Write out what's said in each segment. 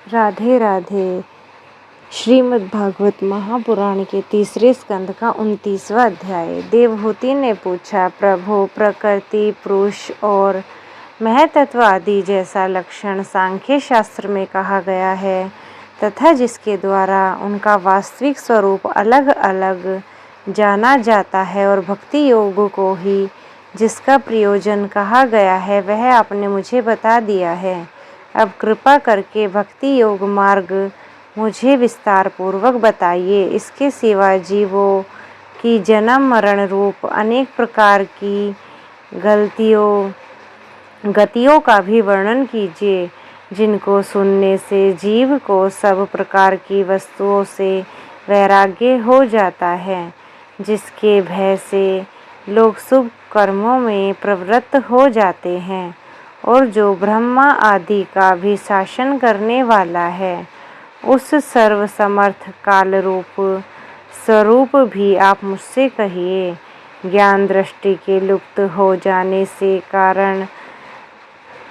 राधे राधे। श्रीमद् भागवत महापुराण के तीसरे स्कंद का 29वां अध्याय। देवहूति ने पूछा, प्रभु, प्रकृति, पुरुष और महतत्व आदि जैसा लक्षण सांख्य शास्त्र में कहा गया है तथा जिसके द्वारा उनका वास्तविक स्वरूप अलग अलग जाना जाता है और भक्ति योग को ही जिसका प्रयोजन कहा गया है वह आपने मुझे बता दिया है। अब कृपा करके भक्ति योग मार्ग मुझे विस्तार पूर्वक बताइए। इसके सिवा जीवों की जन्म मरण रूप अनेक प्रकार की गतियों का भी वर्णन कीजिए, जिनको सुनने से जीव को सब प्रकार की वस्तुओं से वैराग्य हो जाता है, जिसके भय से लोग शुभ कर्मों में प्रवृत्त हो जाते हैं और जो ब्रह्मा आदि का भी शासन करने वाला है, उस सर्वसमर्थ काल रूप स्वरूप भी आप मुझसे कहिए। ज्ञान दृष्टि के लुप्त हो जाने से कारण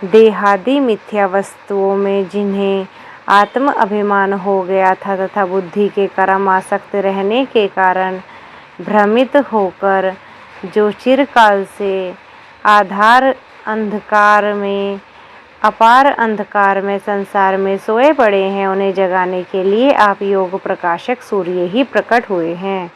देहादि मिथ्या वस्तुओं में जिन्हें आत्म अभिमान हो गया था तथा बुद्धि के कर्म आसक्त रहने के कारण भ्रमित होकर जो चिरकाल से अपार अंधकार में संसार में सोए पड़े हैं, उन्हें जगाने के लिए आप योग प्रकाशक सूर्य ही प्रकट हुए हैं।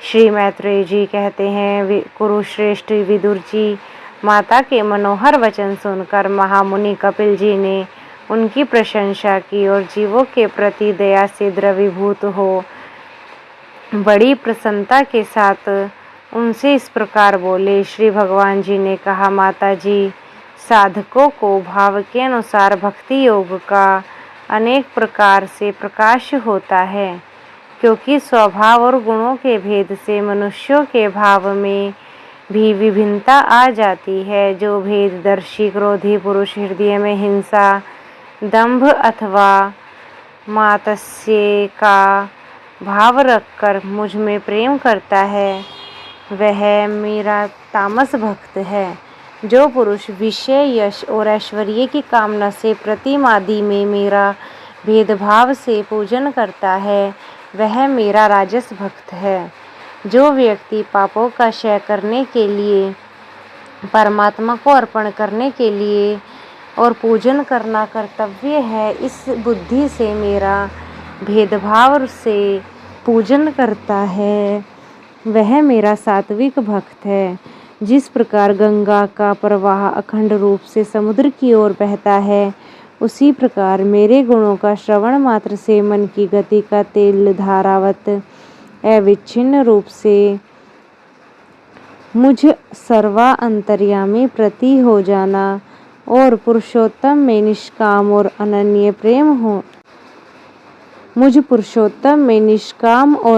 श्री मैत्रेय जी कहते हैं, कुरुश्रेष्ठ विदुर जी, माता के मनोहर वचन सुनकर महामुनि कपिल जी ने उनकी प्रशंसा की और जीवों के प्रति दया से द्रवीभूत हो बड़ी प्रसन्नता के साथ उनसे इस प्रकार बोले। श्री भगवान जी ने कहा, माता जी, साधकों को भाव के अनुसार भक्ति योग का अनेक प्रकार से प्रकाश होता है, क्योंकि स्वभाव और गुणों के भेद से मनुष्यों के भाव में भी विभिन्नता आ जाती है। जो भेददर्शी क्रोधी पुरुष हृदय में हिंसा, दंभ अथवा मात्सर्य का भाव रखकर मुझ में प्रेम करता है, वह मेरा तामस भक्त है। जो पुरुष विषय, यश और ऐश्वर्य की कामना से प्रतिमा आदि में मेरा भेदभाव से पूजन करता है, वह मेरा राजस भक्त है। जो व्यक्ति पापों का क्षय करने के लिए, परमात्मा को अर्पण करने के लिए और पूजन करना कर्तव्य है, इस बुद्धि से मेरा भेदभाव से पूजन करता है, वह मेरा सात्विक भक्त है। जिस प्रकार गंगा का प्रवाह अखंड रूप से समुद्र की ओर बहता है, उसी प्रकार मेरे गुणों का श्रवण मात्र से मन की गति का तेल धारावत अविच्छिन्न रूप से मुझ सर्वा अंतर्यामी प्रति हो जाना और पुरुषोत्तम में निष्काम और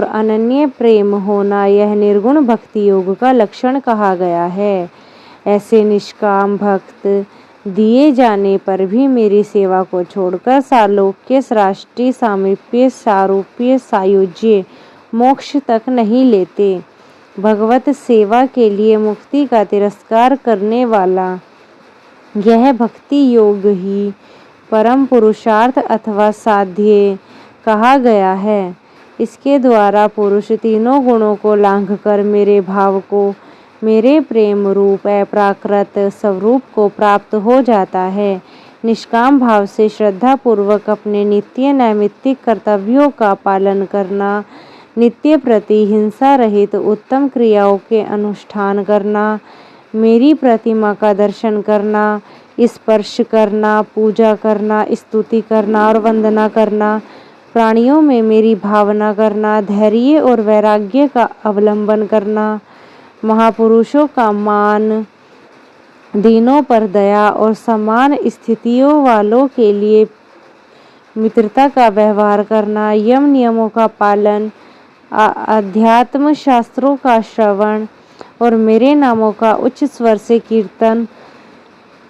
अनन्य प्रेम होना, यह निर्गुण भक्ति योग का लक्षण कहा गया है। ऐसे निष्काम भक्त दिए जाने पर भी मेरी सेवा को छोड़कर सालोक्य, सृष्टि, सामीप्य, सारूप्य, सायुज्य, मोक्ष तक नहीं लेते। भगवत सेवा के लिए मुक्ति का तिरस्कार करने वाला यह भक्ति योग ही परम पुरुषार्थ अथवा साध्य कहा गया है। इसके द्वारा पुरुष तीनों गुणों को लांघकर मेरे भाव को, मेरे प्रेम रूप अप्राकृत स्वरूप को प्राप्त हो जाता है। निष्काम भाव से श्रद्धा पूर्वक अपने नित्य नैमित्तिक कर्तव्यों का पालन करना, नित्य प्रति हिंसा रहित उत्तम क्रियाओं के अनुष्ठान करना, मेरी प्रतिमा का दर्शन करना, स्पर्श करना, पूजा करना, स्तुति करना और वंदना करना, प्राणियों में मेरी भावना करना, धैर्य और वैराग्य का अवलंबन करना, महापुरुषों का मान, दीनों पर दया और समान स्थितियों वालों के लिए मित्रता का व्यवहार करना, यम नियमों का पालन, अध्यात्म शास्त्रों का श्रवण और मेरे नामों का उच्च स्वर से कीर्तन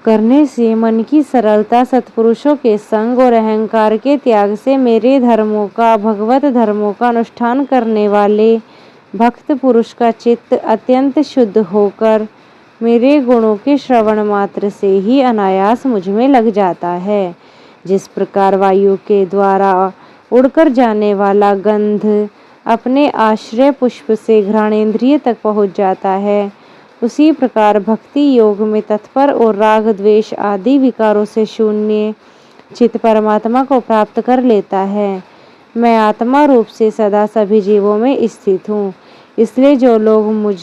करने से मन की सरलता, सत्पुरुषों के संग और अहंकार के त्याग से मेरे धर्मों का, भगवत धर्मों का अनुष्ठान करने वाले भक्त पुरुष का चित्त अत्यंत शुद्ध होकर मेरे गुणों के श्रवण मात्र से ही अनायास मुझ में लग जाता है। जिस प्रकार वायु के द्वारा उड़कर जाने वाला गंध अपने आश्रय पुष्प से घ्राणेन्द्रिय तक पहुँच जाता है, उसी प्रकार भक्ति योग में तत्पर और राग द्वेष आदि विकारों से शून्य चित्त परमात्मा को प्राप्त कर लेता है। मैं आत्मा रूप से सदा सभी जीवों में स्थित हूँ, इसलिए जो लोग मुझ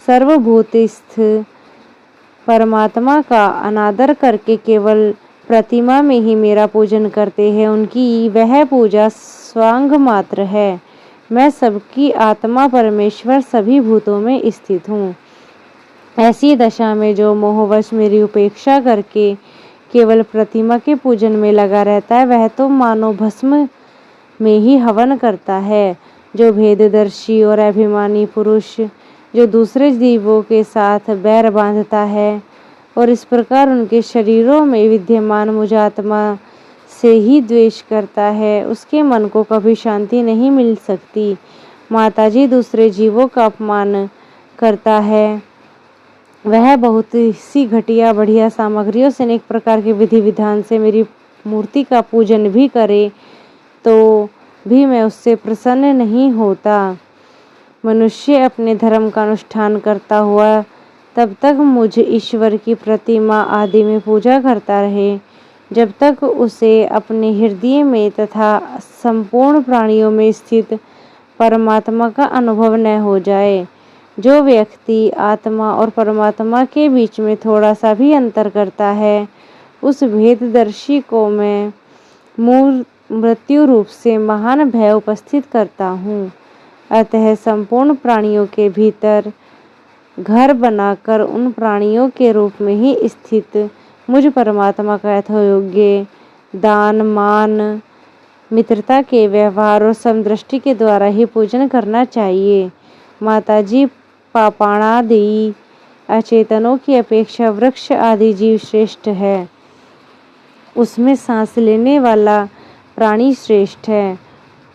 सर्वभूतस्थ परमात्मा का अनादर करके केवल प्रतिमा में ही मेरा पूजन करते हैं, उनकी वह पूजा स्वांग मात्र है। मैं सबकी आत्मा परमेश्वर सभी भूतों में स्थित हूँ। ऐसी दशा में जो मोहवश मेरी उपेक्षा करके केवल प्रतिमा के पूजन में लगा रहता है, वह तो मानो भस्म में ही हवन करता है। जो भेददर्शी और अभिमानी पुरुष जो दूसरे जीवों के साथ बैर बांधता है और इस प्रकार उनके शरीरों में विद्यमान मुझ आत्मा से ही द्वेष करता है, उसके मन को कभी शांति नहीं मिल सकती। माताजी दूसरे जीवों का अपमान करता है, वह बहुत सी घटिया बढ़िया सामग्रियों से अनेक प्रकार के विधि विधान से मेरी मूर्ति का पूजन भी करे तो भी मैं उससे प्रसन्न नहीं होता। मनुष्य अपने धर्म का अनुष्ठान करता हुआ तब तक मुझ ईश्वर की प्रतिमा आदि में पूजा करता रहे, जब तक उसे अपने हृदय में तथा संपूर्ण प्राणियों में स्थित परमात्मा का अनुभव न हो जाए। जो व्यक्ति आत्मा और परमात्मा के बीच में थोड़ा सा भी अंतर करता है, उस भेददर्शी को मैं मृत्यु रूप से महान भय उपस्थित करता हूँ। अतः संपूर्ण प्राणियों के भीतर घर बनाकर उन प्राणियों के रूप में ही स्थित मुझ परमात्मा का यथोयोग्य दान मान मित्रता के व्यवहार और समदृष्टि के द्वारा ही पूजन करना चाहिए। माताजी पाषाणादि अचेतनों की अपेक्षा वृक्ष आदि जीव श्रेष्ठ है, उसमें सांस लेने वाला प्राणी श्रेष्ठ है,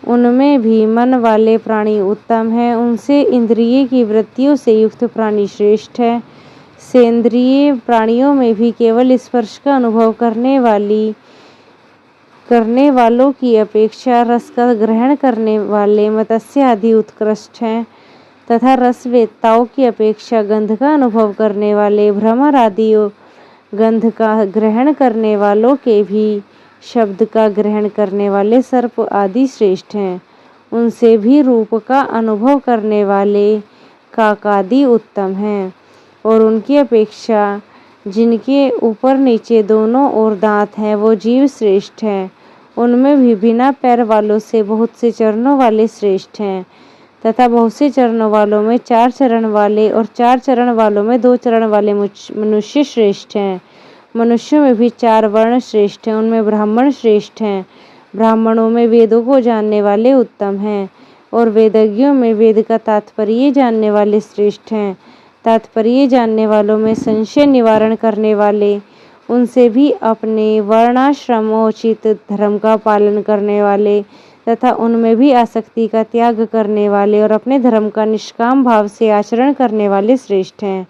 उनमें भी मन वाले प्राणी उत्तम हैं, उनसे इंद्रिय की वृत्तियों से युक्त प्राणी श्रेष्ठ है। सेंद्रिय प्राणियों में भी केवल स्पर्श का अनुभव करने वालों की अपेक्षा रस का ग्रहण करने वाले मत्स्य आदि उत्कृष्ट हैं, तथा रसवेत्ताओं की अपेक्षा गंध का अनुभव करने वाले भ्रमर आदि गंध का ग्रहण करने वालों के भी शब्द का ग्रहण करने वाले सर्प आदि श्रेष्ठ हैं। उनसे भी रूप का अनुभव करने वाले काकादि उत्तम हैं, और उनकी अपेक्षा जिनके ऊपर नीचे दोनों ओर दांत हैं, वो जीव श्रेष्ठ हैं। उनमें भी बिना पैर वालों से बहुत से चरणों वाले श्रेष्ठ हैं, तथा बहुत से चरणों वालों में 4 चरण वाले और 4 चरण वालों में 2 चरण वाले मनुष्य श्रेष्ठ हैं। मनुष्यों में भी 4 वर्ण श्रेष्ठ हैं, उनमें ब्राह्मण श्रेष्ठ हैं। ब्राह्मणों में वेदों को जानने वाले उत्तम हैं, और वेदज्ञों में वेद का तात्पर्य जानने वाले श्रेष्ठ हैं। तात्पर्य जानने वालों में संशय निवारण करने वाले, उनसे भी अपने वर्णाश्रमोचित धर्म का पालन करने वाले, तथा उनमें भी आसक्ति का त्याग करने वाले और अपने धर्म का निष्काम भाव से आचरण करने वाले श्रेष्ठ हैं।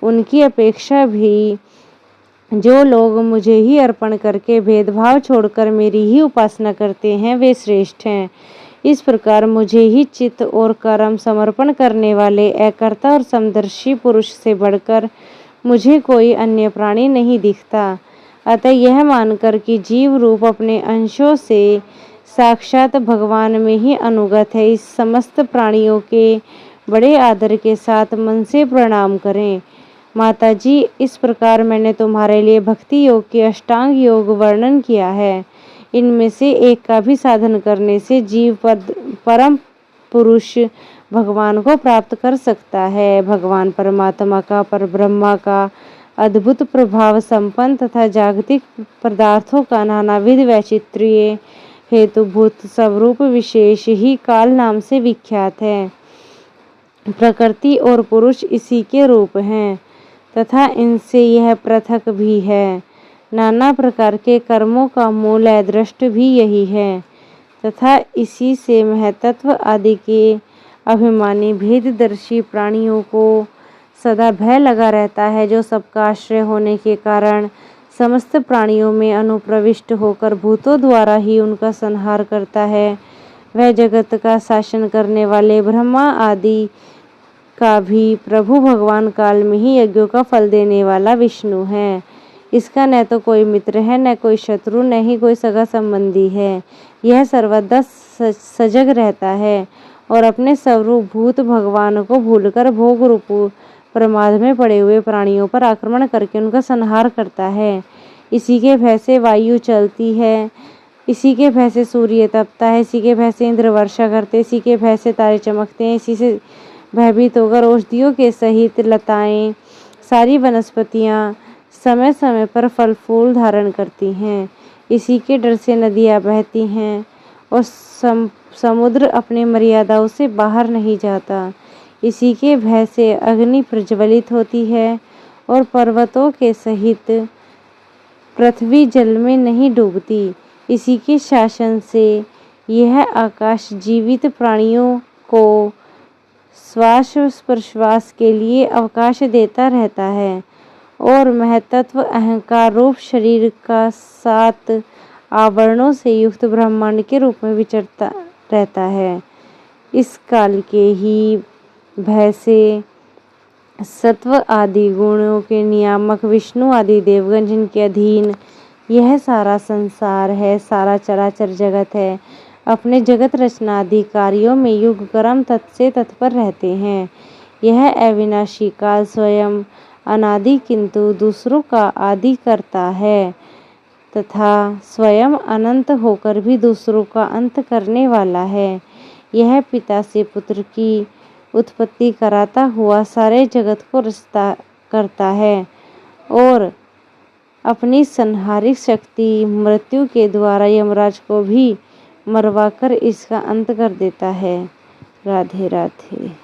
उनकी अपेक्षा भी जो लोग मुझे ही अर्पण करके भेदभाव छोड़कर मेरी ही उपासना करते हैं, वे श्रेष्ठ हैं। इस प्रकार मुझे ही चित्त और कर्म समर्पण करने वाले एकर्ता और समदर्शी पुरुष से बढ़कर मुझे कोई अन्य प्राणी नहीं दिखता। अतः यह मानकर कि जीव रूप अपने अंशों से साक्षात भगवान में ही अनुगत है, इस समस्त प्राणियों के बड़े आदर के साथ मन से प्रणाम करें। माताजी, इस प्रकार मैंने तुम्हारे लिए भक्ति योग के अष्टांग योग वर्णन किया है। इनमें से एक का भी साधन करने से जीव परम पुरुष भगवान को प्राप्त कर सकता है। भगवान परमात्मा का, परब्रह्मा का अद्भुत प्रभाव संपन्न तथा जागतिक पदार्थों का नानाविध वैचित्र्य हेतुभूत स्वरूप विशेष ही काल नाम से विख्यात है। प्रकृति और पुरुष इसी के रूप हैं, तथा इनसे यह पृथक भी है। नाना प्रकार के कर्मों का मूल दृष्ट भी यही है, तथा इसी से महतत्व आदि के अभिमानी भेददर्शी प्राणियों को सदा भय लगा रहता है, जो सबका आश्रय होने के कारण समस्त प्राणियों में अनुप्रविष्ट होकर भूतों द्वारा ही उनका संहार करता है। वह जगत का शासन करने वाले ब्रह्मा आदि का भी प्रभु भगवान काल में ही यज्ञों का फल देने वाला विष्णु है। इसका न तो कोई मित्र है, न कोई शत्रु, न ही कोई सगा संबंधी है। यह सर्वदा सजग रहता है और अपने स्वरूप भूत भगवान को भूलकर भोग रूप प्रमाद में पड़े हुए प्राणियों पर आक्रमण करके उनका संहार करता है। इसी के भय से वायु चलती है, इसी के भय से सूर्य तपता है, इसी के भय से इंद्र वर्षा करते, इसी के भय से तारे चमकते हैं, इसी से भयभीत होकर औषधियों के सहित लताएं, सारी वनस्पतियां समय समय पर फल फूल धारण करती हैं। इसी के डर से नदियां बहती हैं और समुद्र अपने मर्यादाओं से बाहर नहीं जाता। इसी के भय से अग्नि प्रज्वलित होती है और पर्वतों के सहित पृथ्वी जल में नहीं डूबती। इसी के शासन से यह आकाश जीवित प्राणियों को श्वास प्रश्वास के लिए अवकाश देता रहता है और महतत्व अहंकार रूप शरीर का 7 आवरणों से युक्त ब्रह्मांड के रूप में विचरता रहता है। इस काल के ही भय से सत्व आदि गुणों के नियामक विष्णु आदि देवगण, जिनके अधीन यह सारा संसार है, सारा चराचर जगत है, अपने जगत रचना आदि कार्यों में युग कर्म से तत्पर रहते हैं। यह अविनाशी काल स्वयं अनादि किंतु दूसरों का आदि करता है तथा स्वयं अनंत होकर भी दूसरों का अंत करने वाला है। यह पिता से पुत्र की उत्पत्ति कराता हुआ सारे जगत को रचता करता है और अपनी संहारिक शक्ति मृत्यु के द्वारा यमराज को भी मरवाकर इसका अंत कर देता है। राधे राधे।